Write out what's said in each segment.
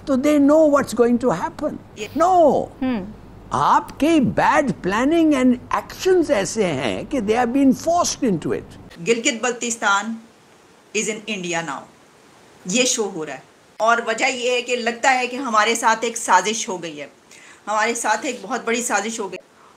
तो they know what's going to happen. No. आपके bad planning and actions ऐसे हैं कि they have been forced into it. Gilgit Baltistan is in India now, ये show हो रहा है और वजह ये है कि लगता है कि हमारे साथ एक साजिश हो गई है, हमारे साथ एक बहुत बड़ी साजिश हो गई।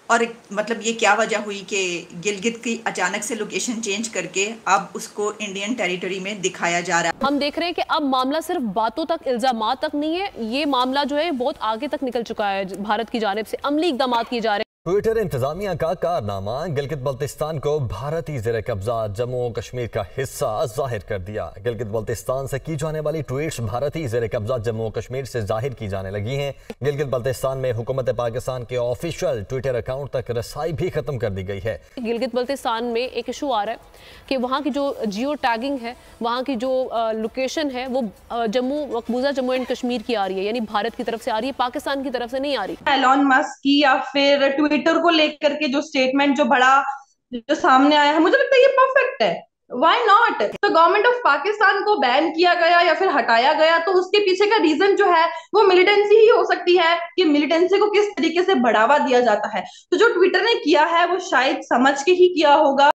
और मतलब ये क्या वजह हुई कि गिलगित की अचानक से लोकेशन चेंज करके अब उसको इंडियन टेरिटरी में दिखाया जा रहा है। हम देख रहे हैं कि अब मामला सिर्फ बातों तक, इल्जामात तक नहीं है, ये मामला जो है बहुत आगे तक निकल चुका है। भारत की जानिब से अमली इक़दाम किए जा रहे हैं। ट्विटर इंतजामिया का कारनामा, गिलगित बल्तिस्तान को भारतीय ज़ेर कब्जा जम्मू और कश्मीर का हिस्सा जाहिर कर दिया। गिलगित बल्तिस्तान से की जाने वाली ट्वीट्स भारतीय ज़ेर कब्जा जम्मू और कश्मीर से जाहिर की जाने लगी हैं। गिलगित बल्तिस्तान में हुकूमत पाकिस्तान के ऑफिशियल ट्विटर अकाउंट तक रसाई भी खत्म कर दी गई है। गिलगित बल्तिस्तान में एक इशू आ रहा है कि वहाँ की जो जियो टैगिंग है, वहाँ की जो लोकेशन है वो मकबूजा जम्मू एंड कश्मीर की आ रही है, यानी भारत की तरफ से आ रही है, पाकिस्तान की तरफ से नहीं आ रही। एलॉन मस्क की या फिर ट्विटर को लेकर के जो स्टेटमेंट जो बड़ा जो सामने आया है, मुझे लगता है ये परफेक्ट है। Why not? तो गवर्नमेंट ऑफ पाकिस्तान को बैन किया गया या फिर हटाया गया, तो उसके पीछे का रीजन जो है वो मिलिटेंसी ही हो सकती है कि मिलिटेंसी को किस तरीके से बढ़ावा दिया जाता है। तो जो ट्विटर ने किया है वो शायद समझ के ही किया होगा।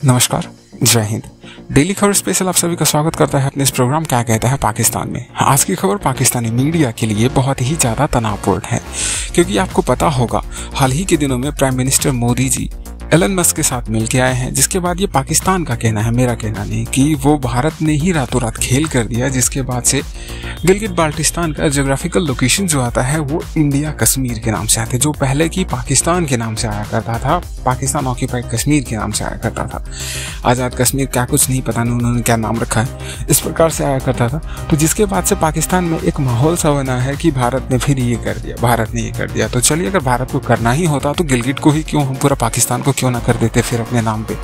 नमस्कार, जय हिंद। डेली खबर स्पेशल आप सभी का स्वागत करता है अपने इस प्रोग्राम क्या कहता है पाकिस्तान में। आज की खबर पाकिस्तानी मीडिया के लिए बहुत ही ज़्यादा तनावपूर्ण है, क्योंकि आपको पता होगा हाल ही के दिनों में prime minister Modi ji Elon Musk के साथ मिल के आए हैं, जिसके बाद ये पाकिस्तान का कहना है, मेरा कहना नहीं, कि वो भारत ने ही रातों रात खेल कर दिया, जिसके बाद से गिलगित बाल्टिस्तान का जोग्राफिकल लोकेशन जो आता है वो इंडिया कश्मीर के नाम से आते, जो पहले की पाकिस्तान के नाम से आया करता था, पाकिस्तान ऑक्यूपाइड कश्मीर के नाम से आया करता था। आज़ाद कश्मीर क्या कुछ नहीं पता नहीं उन्होंने क्या नाम रखा है, इस प्रकार से आया करता था। तो जिसके बाद से पाकिस्तान में एक माहौल सा बना है कि भारत ने फिर ये कर दिया, भारत ने ये कर दिया। तो चलिए, अगर भारत को करना ही होता तो गिलगित को ही क्यों, हम पूरा पाकिस्तान को क्यों ना कर देते फिर अपने नाम पे,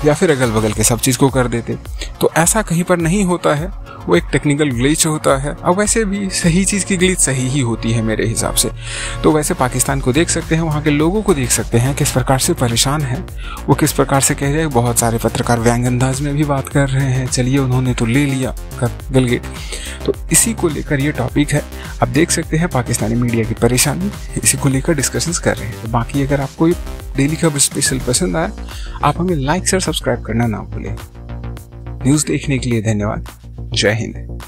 या फिर अगल बगल के सब चीज़ को कर देते। तो ऐसा कहीं पर नहीं होता है, वो एक टेक्निकल ग्लिच होता है। अब वैसे भी सही चीज़ की ग्लिच सही ही होती है मेरे हिसाब से। तो वैसे पाकिस्तान को देख सकते हैं, वहाँ के लोगों को देख सकते हैं किस प्रकार से परेशान है, वो किस प्रकार से कह रहे हैं। बहुत सारे पत्रकार व्यंग अंदाज में भी बात कर रहे हैं, चलिए उन्होंने तो ले लिया गिलगित, तो इसी को लेकर ये टॉपिक है। आप देख सकते हैं पाकिस्तानी मीडिया की परेशानी, इसी को लेकर डिस्कशंस कर रहे हैं। तो बाकी अगर आपको ये डेली खबर स्पेशल पसंद आया, आप हमें लाइक शेयर सब्सक्राइब करना ना भूलें। न्यूज़ देखने के लिए धन्यवाद। जय हिंद।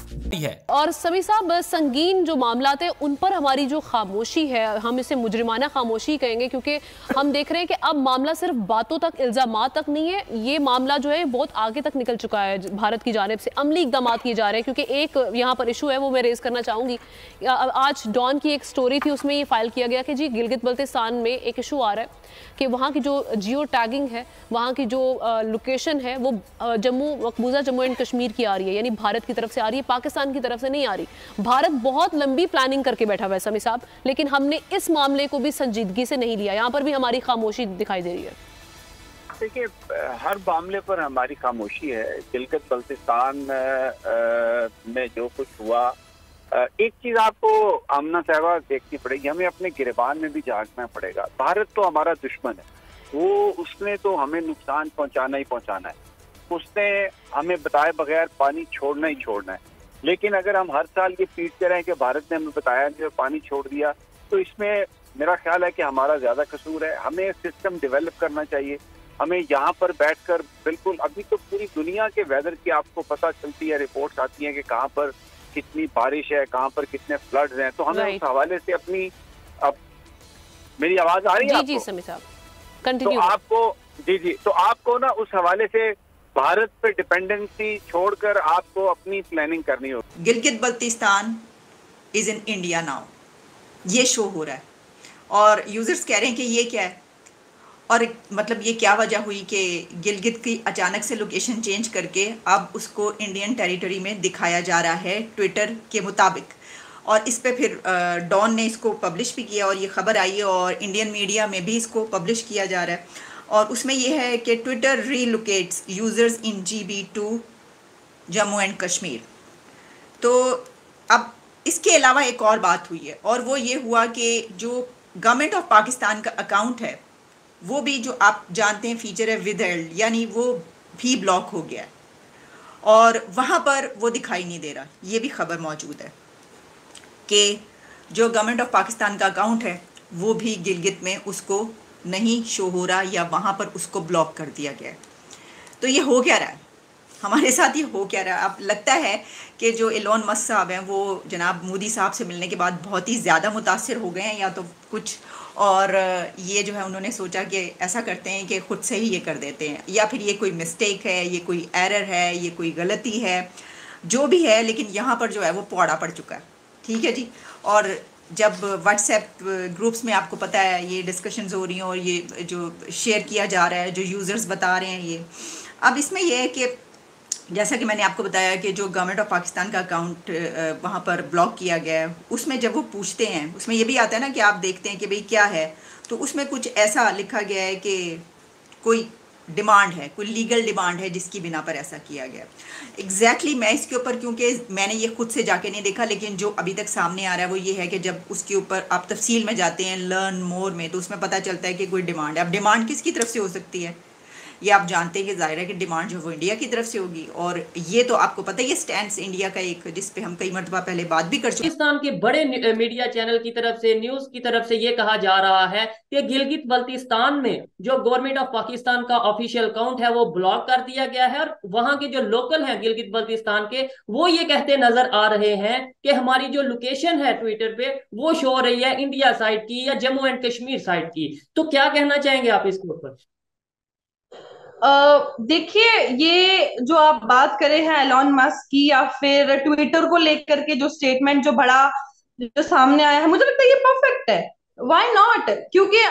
और समी साहब, संगीन जो मामला थे उन पर हमारी जो खामोशी है, हम इसे मुजरिमाना खामोशी कहेंगे, क्योंकि हम देख रहे हैं कि अब मामला सिर्फ बातों तक, इल्जामात तक नहीं है, ये मामला जो है बहुत आगे तक निकल चुका है। भारत की जानिब से अमली इक़दाम किए जा रहे हैं, क्योंकि एक यहाँ पर इशू है वो मैं रेज करना चाहूँगी। आज डॉन की एक स्टोरी थी, उसमें ये फाइल किया गया कि जी गिलगित बल्तिस्तान में एक इशू आ रहा है कि वहाँ की जो जियो टैगिंग है, वहाँ की जो लोकेशन है वो मकबूजा जम्मू एंड कश्मीर की आ रही है, यानी भारत की तरफ से आ रही है, पाकिस्तान की तरफ से नहीं आ रही। भारत बहुत लंबी प्लानिंग करके बैठा हुआ है समी साहब, लेकिन हमने इस मामले को भी संजीदगी से नहीं लिया। यहाँ पर भी हमारी खामोशी दिखाई दे रही है। देखिए, हर मामले पर हमारी खामोशी है। गिलगित बल्तिस्तान में जो कुछ हुआ, एक चीज आपको आमना साहबा देखनी पड़ेगी, हमें अपने गिरबान में भी झांकना पड़ेगा। भारत तो हमारा दुश्मन है, वो उसने तो हमें नुकसान पहुंचाना ही पहुंचाना है, उसने हमें बताए बगैर पानी छोड़ना ही छोड़ना है। लेकिन अगर हम हर साल ये पीटते रहें कि भारत ने हमें बताया नहीं और पानी छोड़ दिया, तो इसमें मेरा ख्याल है कि हमारा ज्यादा कसूर है। हमें सिस्टम डेवलप करना चाहिए। हमें यहाँ पर बैठकर बिल्कुल, अभी तो पूरी दुनिया के वेदर की आपको पता चलती है, रिपोर्ट्स आती हैं कि कहाँ पर कितनी बारिश है, कहाँ पर कितने फ्लड्स हैं। तो हमें उस हवाले से अपनी, अब मेरी आवाज आ रही है? जी समी साहब, कंटिन्यू। तो आपको तो आपको ना उस हवाले से भारत पे डिपेंडेंसी छोड़कर आपको अपनी प्लानिंग करनी होगी। Gilgit Baltistan is in India now, ये शो हो रहा है और यूजर्स कह रहे हैं कि ये क्या है, और मतलब ये क्या वजह हुई कि गिलगित की अचानक से लोकेशन चेंज करके अब उसको इंडियन टेरिटरी में दिखाया जा रहा है ट्विटर के मुताबिक। और इस पे फिर डॉन ने इसको पब्लिश भी किया और ये खबर आई है और इंडियन मीडिया में भी इसको पब्लिश किया जा रहा है। और उसमें यह है कि Twitter relocates users in GB2 Jammu and Kashmir. तो अब इसके अलावा एक और बात हुई है, और वो ये हुआ कि जो गवर्नमेंट ऑफ पाकिस्तान का अकाउंट है वो भी, जो आप जानते हैं फीचर है विदहेल्ड, यानी वो भी ब्लॉक हो गया है और वहाँ पर वो दिखाई नहीं दे रहा। ये भी खबर मौजूद है। कि जो गवर्नमेंट ऑफ पाकिस्तान का अकाउंट है वो भी गिलगित में उसको नहीं शो हो रहा या वहाँ पर उसको ब्लॉक कर दिया गया है। तो ये हो क्या रहा है हमारे साथ, ये हो क्या रहा है? अब लगता है कि जो एलोन मस्क साहब हैं वो जनाब मोदी साहब से मिलने के बाद बहुत ही ज़्यादा मुतासिर हो गए हैं या तो कुछ, और ये जो है उन्होंने सोचा कि ऐसा करते हैं कि ख़ुद से ही ये कर देते हैं, या फिर ये कोई मिस्टेक है, ये कोई एरर है, ये कोई गलती है, जो भी है, लेकिन यहाँ पर जो है वो पौड़ा पड़ चुका है। ठीक है जी। और जब व्हाट्सएप ग्रुप्स में आपको पता है ये डिस्कशंस हो रही हैं और ये जो शेयर किया जा रहा है, जो यूज़र्स बता रहे हैं, ये अब इसमें यह है कि जैसा कि मैंने आपको बताया कि जो गवर्नमेंट ऑफ पाकिस्तान का अकाउंट वहाँ पर ब्लॉक किया गया है, उसमें जब वो पूछते हैं, उसमें ये भी आता है ना कि आप देखते हैं कि भाई क्या है, तो उसमें कुछ ऐसा लिखा गया है कि कोई डिमांड है, कोई लीगल डिमांड है जिसकी बिना पर ऐसा किया गया। एग्जैक्टली मैं इसके ऊपर, क्योंकि मैंने ये खुद से जाके नहीं देखा, लेकिन जो अभी तक सामने आ रहा है वो ये है कि जब उसके ऊपर आप तफसील में जाते हैं, लर्न मोर में, तो उसमें पता चलता है कि कोई डिमांड है। अब डिमांड किसकी तरफ से हो सकती है ये आप जानते हैं कि जाहिर है कि डिमांड जो वो इंडिया की तरफ से होगी, और ये तो आपको पता है ये स्टैंड इंडिया का एक, जिस पे हम कई मरतबा पहले बात भी कर चुके। पाकिस्तान के बड़े मीडिया चैनल की तरफ से, न्यूज की तरफ से ये कहा जा रहा है कि गिलगित बल्तिस्तान में जो गवर्नमेंट ऑफ पाकिस्तान का ऑफिशियल अकाउंट है वो ब्लॉक कर दिया गया है, और वहां के जो लोकल हैं गिलगित बल्तिस्तान के, वो ये कहते नजर आ रहे हैं कि हमारी जो लोकेशन है ट्विटर पे वो शो हो रही है इंडिया साइड की या जम्मू एंड कश्मीर साइड की। तो क्या कहना चाहेंगे आप इसके ऊपर? देखिए, ये जो आप बात करे हैं एलॉन मस्क की या फिर ट्विटर को लेकर के जो स्टेटमेंट जो बड़ा जो सामने आया है, मुझे लगता है ये परफेक्ट है। Why not? क्योंकि